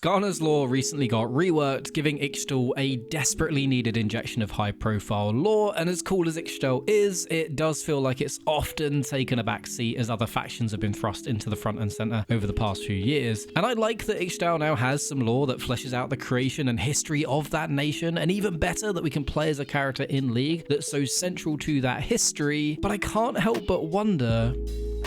Skarner's lore recently got reworked, giving Ixtal a desperately needed injection of high-profile lore, and as cool as Ixtal is, it does feel like it's often taken a backseat as other factions have been thrust into the front and center over the past few years. And I like that Ixtal now has some lore that fleshes out the creation and history of that nation, and even better that we can play as a character in League that's so central to that history, but I can't help but wonder,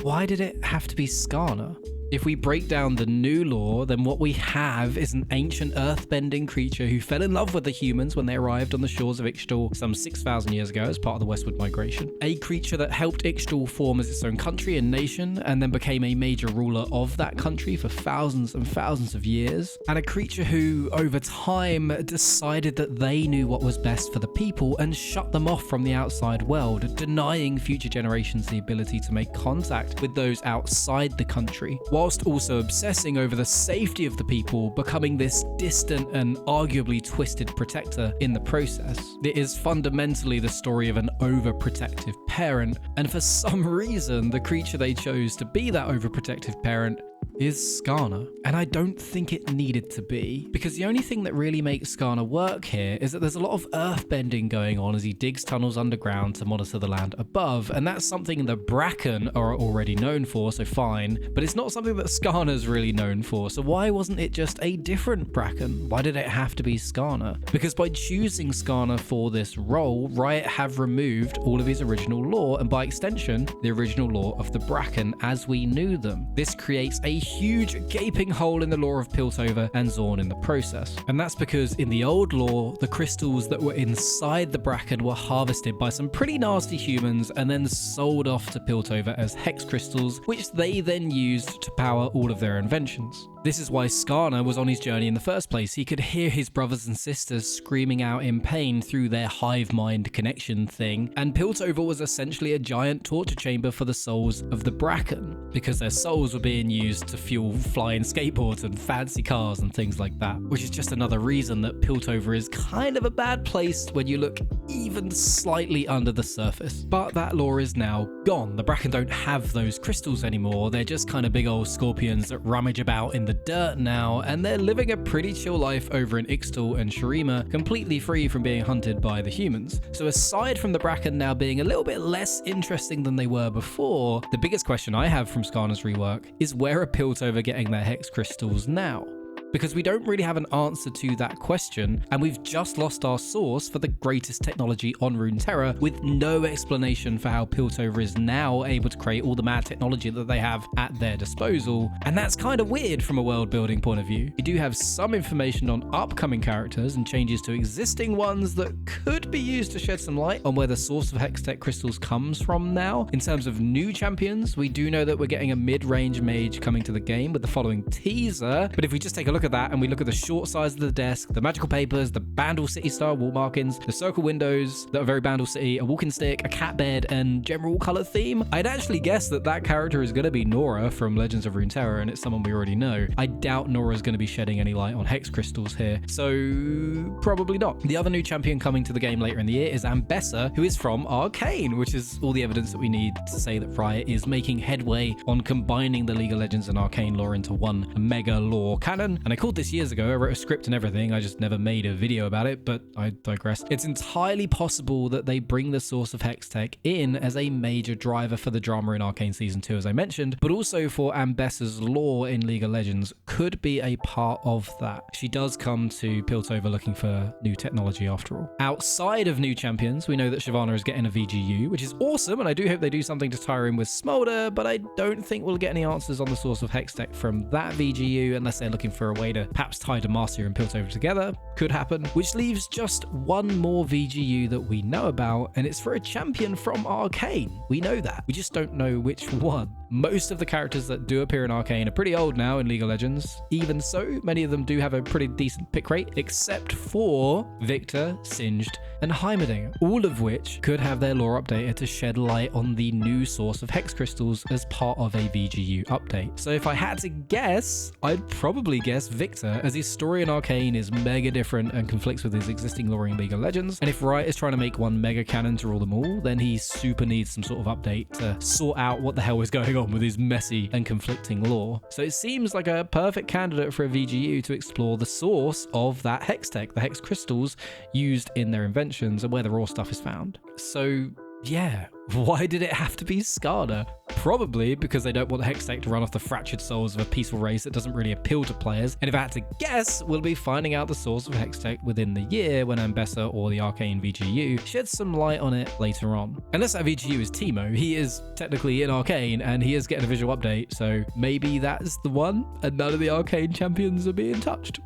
why did it have to be Skarner? If we break down the new lore, then what we have is an ancient earthbending creature who fell in love with the humans when they arrived on the shores of Ixtal some 6,000 years ago as part of the Westward Migration. A creature that helped Ixtal form as its own country and nation, and then became a major ruler of that country for thousands and thousands of years. And a creature who, over time, decided that they knew what was best for the people and shut them off from the outside world, denying future generations the ability to make contact with those outside the country, whilst also obsessing over the safety of the people, becoming this distant and arguably twisted protector in the process. It is fundamentally the story of an overprotective parent, and for some reason, the creature they chose to be that overprotective parent is Skarner. And I don't think it needed to be, because the only thing that really makes Skarner work here is that there's a lot of earthbending going on as he digs tunnels underground to monitor the land above, and that's something the Bracken are already known for, so fine, but it's not something that Skarner's really known for, so why wasn't it just a different Bracken? Why did it have to be Skarner? Because by choosing Skarner for this role, Riot have removed all of his original lore, and by extension, the original lore of the Bracken as we knew them. This creates a huge gaping hole in the lore of Piltover and Xorn in the process. And that's because in the old lore, the crystals that were inside the Bracken were harvested by some pretty nasty humans and then sold off to Piltover as hex crystals, which they then used to power all of their inventions. This is why Skarner was on his journey in the first place. He could hear his brothers and sisters screaming out in pain through their hive mind connection thing, and Piltover was essentially a giant torture chamber for the souls of the Bracken, because their souls were being used to fuel flying skateboards and fancy cars and things like that, which is just another reason that Piltover is kind of a bad place when you look even slightly under the surface. But that lore is now gone. The Bracken don't have those crystals anymore. They're just kind of big old scorpions that rummage about in the dirt now, and they're living a pretty chill life over in Ixtal and Shurima, completely free from being hunted by the humans. So aside from the Bracken now being a little bit less interesting than they were before, the biggest question I have from Skarner's rework is, where are Piltover getting their hex crystals now? Because we don't really have an answer to that question, and we've just lost our source for the greatest technology on Runeterra, with no explanation for how Piltover is now able to create all the mad technology that they have at their disposal, and that's kind of weird from a world building point of view. We do have some information on upcoming characters and changes to existing ones that could be used to shed some light on where the source of Hextech crystals comes from now. In terms of new champions, we do know that we're getting a mid-range mage coming to the game with the following teaser, but if we just take a look at that and we look at the short size of the desk, the magical papers, the Bandle City style wall markings, the circle windows that are very Bandle City, a walking stick, a cat bed, and general color theme, I'd actually guess that that character is going to be Nora from Legends of Runeterra, and it's someone we already know. I doubt Nora's going to be shedding any light on hex crystals here, so probably not. The other new champion coming to the game later in the year is Ambessa, who is from Arcane, which is all the evidence that we need to say that Riot is making headway on combining the League of Legends and Arcane lore into one mega lore canon. And I called this years ago. I wrote a script and everything. I just never made a video about it, but I digress. It's entirely possible that they bring the source of Hextech in as a major driver for the drama in Arcane Season 2, as I mentioned, but also for Ambessa's lore in League of Legends could be a part of that. She does come to Piltover looking for new technology after all. Outside of new champions, we know that Shyvana is getting a VGU, which is awesome, and I do hope they do something to tie her in with Smolder, but I don't think we'll get any answers on the source of Hextech from that VGU unless they're looking for a way to perhaps tie Demacia and Piltover together. Could happen. Which leaves just one more VGU that we know about, and it's for a champion from Arcane. We know that. We just don't know which one. Most of the characters that do appear in Arcane are pretty old now in League of Legends. Even so, many of them do have a pretty decent pick rate, except for Viktor, Singed, and Heimerdinger, all of which could have their lore updated to shed light on the new source of hex crystals as part of a VGU update. So if I had to guess, I'd probably guess guess Victor, as his story in Arcane is mega different and conflicts with his existing lore in League of Legends, and if Riot is trying to make one mega canon to rule them all, then he super needs some sort of update to sort out what the hell is going on with his messy and conflicting lore. So it seems like a perfect candidate for a VGU to explore the source of that hex tech, the hex crystals used in their inventions, and where the raw stuff is found. So yeah, why did it have to be Skada? Probably because they don't want the Hextech to run off the fractured souls of a peaceful race that doesn't really appeal to players. And if I had to guess, we'll be finding out the source of Hextech within the year when Ambessa or the Arcane VGU sheds some light on it later on. Unless that VGU is Teemo, he is technically in Arcane and he is getting a visual update, so maybe that's the one and none of the Arcane champions are being touched.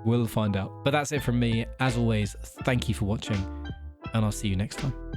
We'll find out. But that's it from me. As always, thank you for watching and I'll see you next time.